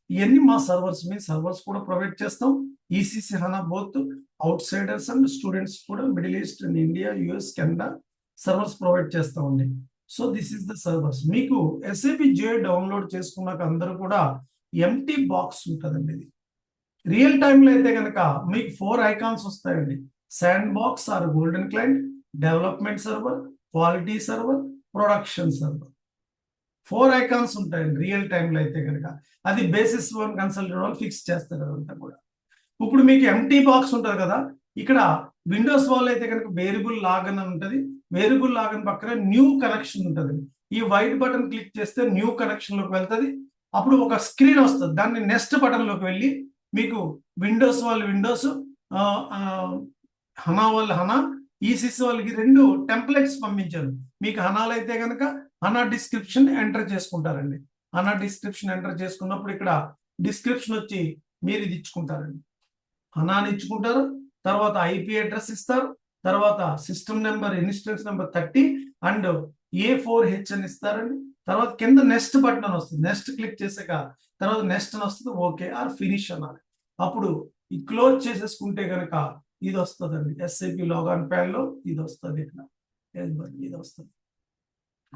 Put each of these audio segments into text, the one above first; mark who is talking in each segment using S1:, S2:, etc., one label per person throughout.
S1: ఇవన్నీ మా సర్వర్స్, మీ సర్వర్స్ కూడా ప్రొవైడ్ చేస్తాం. ECC HANA both outsiders and students కూడా Middle East and India, US, Canada servers provide చేస్తామండి. So this is the servers. మీకు ఎస్ఏపి జే డౌన్లోడ్ చేసుకున్నాక అందరూ కూడా ఎంటీ బాక్స్ ఉంటుందండి. ఇది రియల్ టైంలో అయితే కనుక మీకు 4 ఐకాన్స్ వస్తాయండి. Sandbox or golden client, development server, quality server, production server. 4 icons ఉంటాయండి రియల్ టైంలో అయితే కనుక. అది బేసిస్ వన్ కన్సల్టెంట్ వాళ్ళు ఫిక్స్ చేస్తారు అదంతా కూడా. ఇప్పుడు మీకు ఎంటీ బాక్స్ ఉంటుంది కదా, ఇక్కడ విండోస్ వాళ్ళు అయితే కనుక వేరియబుల్ లాగన్ అని ఉంటుంది. వేరియబుల్ లాగన్ పక్కన న్యూ కనెక్షన్ ఉంటుంది. ఈ వైట్ బటన్ క్లిక్ చేస్తే న్యూ కనెక్షన్ లోకి వెళ్తుంది. అప్పుడు ఒక స్క్రీన్ వస్తుంది. దాన్ని నెక్స్ట్ బటన్ లోకి వెళ్ళి మీకు విండోస్ వాళ్ళు విండోస్, హనా వాళ్ళు హనా, ఈసీసీ వాళ్ళకి 2 టెంప్లెట్స్ పంపించారు. మీకు హనాలు అయితే కనుక హనా డిస్క్రిప్షన్ ఎంటర్ చేసుకుంటారండి. హనా డిస్క్రిప్షన్ ఎంటర్ చేసుకున్నప్పుడు ఇక్కడ డిస్క్రిప్షన్ వచ్చి మీరు ఇది ఇచ్చుకుంటారండి. హనాని ఇచ్చుకుంటారు, తర్వాత ఐపీ అడ్రస్ ఇస్తారు, తర్వాత system number, instance number 30 and A4H అని ఇస్తారండి. తర్వాత కింద నెక్స్ట్ బటన్ అని వస్తుంది. నెక్స్ట్ క్లిక్ చేసాక తర్వాత నెక్స్ట్ అని వస్తుంది, ఓకే ఆర్ ఫినిష్ అనాలి. అప్పుడు ఈ క్లోజ్ చేసేసుకుంటే కనుక ఇది వస్తుందండి. ఎస్ఐపి లాగాన్ ప్యాన్ లో ఇది వస్తుంది. ఇక్కడ ఇది వస్తుంది.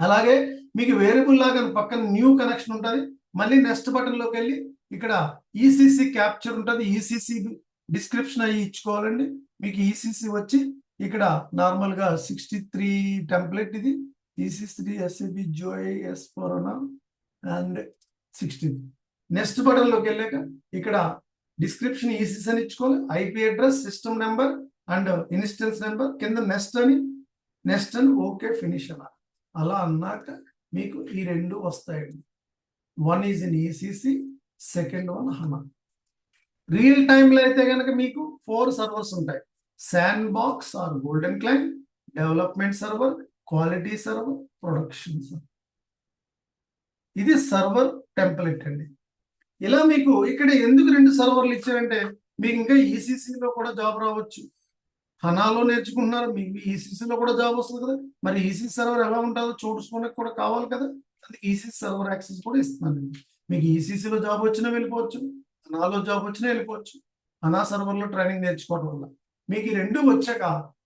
S1: అలాగే మీకు వేరియబుల్ లాగా పక్కన న్యూ కనెక్షన్ ఉంటుంది. మళ్ళీ నెక్స్ట్ బటన్ లోకి వెళ్ళి ఇక్కడ ఈసీసీ క్యాప్చర్ ఉంటుంది. ఈసీసీ డిస్క్రిప్షన్ అయ్యి ఇచ్చుకోవాలండి. మీకు ఈసీసీ వచ్చి ఇక్కడ నార్మల్ గా 63 టెంప్లెట్. ఇది ఈసీ3 ఎస్ఏపి జోఐ S4 అండ్ 60. నెక్స్ట్ బటన్ లోకి వెళ్ళాక ఇక్కడ డిస్క్రిప్షన్ ఈసీసీ అని ఇచ్చుకోవాలి, IP address, system number and instance number, కింద నెక్స్ట్ అని ఓకే ఫినిష్ అన్నారు. అలా అన్నాక మీకు ఈ 2 వస్తాయండి. One is in ECC, second one HANA. Real టైంలో అయితే కనుక మీకు 4 సర్వర్స్ ఉంటాయి. Sandbox or golden client, development server, quality server, production server. ఇది సర్వర్ టెంప్లెట్ అండి. ఇలా మీకు ఇక్కడ ఎందుకు 2 సర్వర్లు ఇచ్చారంటే మీకు ఇంకా ఈసీసీలో కూడా జాబ్ రావచ్చు. హనాలో నేర్చుకుంటున్నారు, మీకు ఈసీసీలో కూడా జాబ్ వస్తుంది కదా. మరి ఈసీసీ సర్వర్ ఎలా ఉంటుందో చూసుకోవడానికి కూడా కావాలి కదా. అందుకే ఈసీసీ సర్వర్ యాక్సెస్ కూడా ఇస్తున్నానండి. మీకు ఈసీసీలో జాబ్ వచ్చినా వెళ్ళిపోవచ్చు, హనాలో జాబ్ వచ్చినా వెళ్ళిపోవచ్చు. హనా సర్వర్లో ట్రైనింగ్ నేర్చుకోవడం వల్ల మీకు ఈ 2 వచ్చాక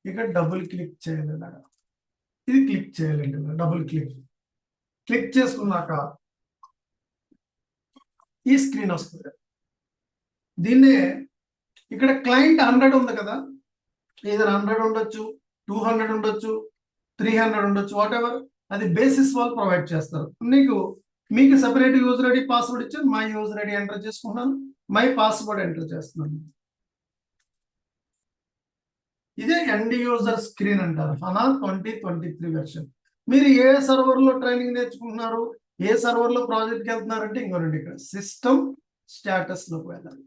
S1: ఇక్కడ డబుల్ క్లిక్ చేయాలి. ఇలాగా ఇది క్లిక్ చేయాలండి. డబుల్ క్లిక్ చేసుకున్నాక ఈ స్క్రీన్ వస్తుంది. దీన్నే ఇక్కడ క్లయింట్ 100 ఉంది కదా, ఏదో 100 ఉండొచ్చు, 200 ఉండొచ్చు, 300 ఉండొచ్చు, వాట్ ఎవర్. అది బేసిస్ వాళ్ళు ప్రొవైడ్ చేస్తారు. మీకు సెపరేట్ యూజర్ ఐడి, పాస్వర్డ్ ఇచ్చాను. మై యూజర్ ఐడి ఎంటర్ చేసుకున్నాను, మై పాస్వర్డ్ ఎంటర్ చేస్తున్నాను. ఇదే ఎండ్ యూజర్ స్క్రీన్ అంటారు, హనా 2023 వెర్షన్. మీరు ఏ సర్వర్ లో ట్రైనింగ్ నేర్చుకుంటున్నారు, ఏ సర్వర్ లో ప్రాజెక్ట్కి వెళ్తున్నారంటే ఇంకోనండి, ఇక్కడ సిస్టమ్ స్టేటస్ లోకి వెళ్ళాలి.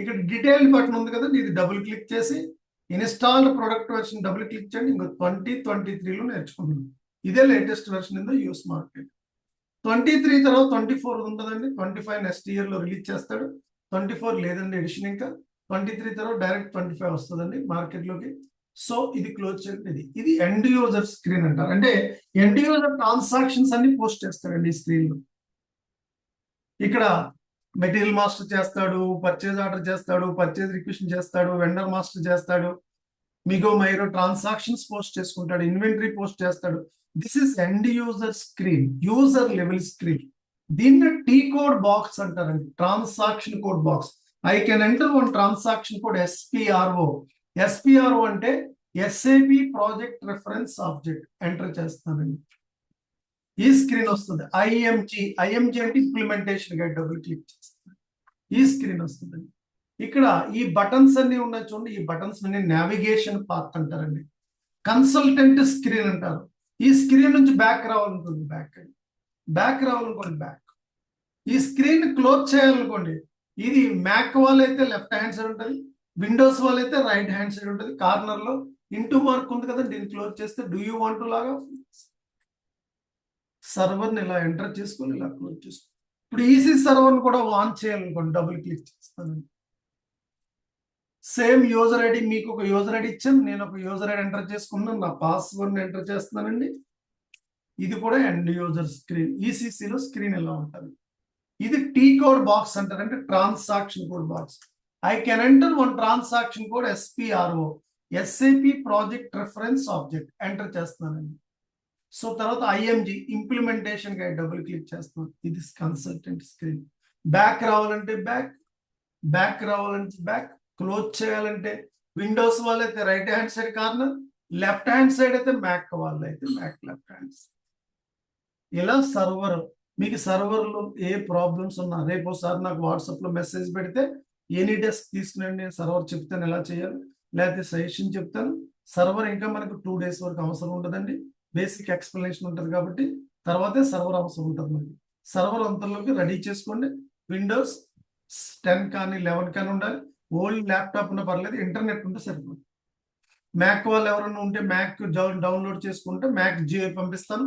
S1: ఇక్కడ డీటెయిల్ బటన్ ఉంది కదా, ఇది డబుల్ క్లిక్ చేసి installed product version double click చేయండి. ఇంకో 2023లో నేర్చుకుంటున్నాం. ఇదే latest version in the US market. 23 తర్వాత 24 ఉంటుందండి. 25 నెక్స్ట్ ఇయర్ లో రిలీజ్ చేస్తాడు. 24 లేదండి ఎడిషన్. ఇంకా 23 తర్వాత డైరెక్ట్ 25 వస్తుందండి మార్కెట్ లోకి. సో ఇది క్లోజ్ చేయండి. ఇది ఎండ్ యూజర్ స్క్రీన్ అంటారు. అంటే ఎండ్ యూజర్ ట్రాన్సాక్షన్స్ అన్ని పోస్ట్ చేస్తాడండి ఈ స్క్రీన్ లో. ఇక్కడ మెటీరియల్ మాస్టర్ చేస్తాడు, పర్చేజ్ ఆర్డర్ చేస్తాడు, పర్చేజ్ రిక్వెస్ట్ చేస్తాడు, వెండర్ మాస్టర్ చేస్తాడు, మిగో మైరో ట్రాన్సాక్షన్స్ పోస్ట్ చేసుకుంటాడు, ఇన్వెంటరీ పోస్ట్ చేస్తాడు. This is end user screen, user level screen. దీన్ని టీ కోడ్ బాక్స్ అంటారండి, transaction code box. I can enter one transaction code SPRO. SPRO అంటే SAP project reference object enter చేస్తానండి. ఈ screen వస్తుంది. IMG అంటే implementation guide. Double click చేస్తాను, ఈ screen వస్తుందండి. ఇక్కడ ఈ బటన్స్ అన్ని ఉన్నాయి చూడండి. ఈ బటన్స్ అన్ని నావిగేషన్ పాత్ అంటారండి. కన్సల్టెంట్ స్క్రీన్ అంటారు. ఈ స్క్రీన్ నుంచి బ్యాక్ రావాలనుకోండి, బ్యాక్ రావాలనుకోండి, బ్యాక్. ఈ స్క్రీన్ క్లోజ్ చేయాలనుకోండి, ఇది మ్యాక్ వాళ్ళైతే లెఫ్ట్ హ్యాండ్ సైడ్ ఉంటుంది, విండోస్ వాళ్ళైతే రైట్ హ్యాండ్ సైడ్ ఉంటుంది. కార్నర్ లో ఇంటూ మార్క్ ఉంది కదా, దీన్ని క్లోజ్ చేస్తే డూ యూ వాంట్ లాగా సర్వర్ని ఇలా ఎంటర్ చేసుకొని ఇలా క్లోజ్ చేసుకోండి. ఇప్పుడు ఈసీ సర్వర్ని కూడా ఆన్ చేయాలనుకోండి, డబుల్ క్లిక్ చేస్తాను. సేమ్ యూజర్ ఐడి, మీకు ఒక యూజర్ ఐడి ఇచ్చాను, నేను ఒక యూజర్ ఐడి ఎంటర్ చేసుకున్నాను, నా పాస్వర్డ్ ఎంటర్ చేస్తున్నానండి. ఇది కూడా ఎండ్ యూజర్ స్క్రీన్. ఈసీసీలో స్క్రీన్ ఎలా ఉంటుంది. ఇది టీ కోడ్ బాక్స్ అంటారు, అంటే transaction code box. I can enter one transaction code SPRO, SAP project reference object enter చేస్తున్నానండి. సో తర్వాత IMG implementation guide double click చేస్తున్నాను. ఇది కన్సల్టెంట్ స్క్రీన్. బ్యాక్ రావాలంటే బ్యాక్ రావాలంటే బ్యాక్, క్లోజ్ చేయాలంటే విండోస్ వాళ్ళైతే right hand side corner, left hand side అయితే Mac వాళ్ళైతే మ్యాక్ లెఫ్ట్ హ్యాండ్ సైడ్. ఇలా సర్వర్, మీకు సర్వర్లో ఏ ప్రాబ్లమ్స్ ఉన్నా రేపు ఒకసారి నాకు వాట్సాప్లో మెసేజ్ పెడితే ఎనీ డెస్క్ తీసుకునండి, నేను సర్వర్ చెప్తాను ఎలా చేయాలి, లేకపోతే సజెషన్ చెప్తాను. సర్వర్ ఇంకా మనకు 2 days వరకు అవసరం ఉంటుందండి. బేసిక్ ఎక్స్ప్లెనేషన్ ఉంటుంది కాబట్టి తర్వాతే సర్వర్ అవసరం ఉంటుంది మనకి. సర్వర్ అంతలోకి రెడీ చేసుకోండి. విండోస్ 10 కానీ 11 కానీ ఉండాలి. ఓల్డ్ ల్యాప్టాప్ ఉన్న పర్లేదు, ఇంటర్నెట్ ఉంటే సరిపోతుంది. మ్యాక్ వాళ్ళు ఎవరైనా ఉంటే మ్యాక్ డౌన్లోడ్ చేసుకుంటే మ్యాక్ జియో పంపిస్తాను.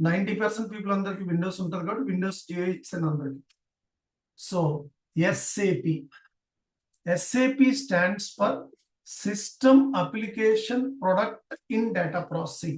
S1: 90% పీపుల్ అందరికి విండోస్ ఉంటుంది కాబట్టి విండోస్ జియో ఇచ్చాను అందరికి. So SAP stands for System Application Product in Data Processing.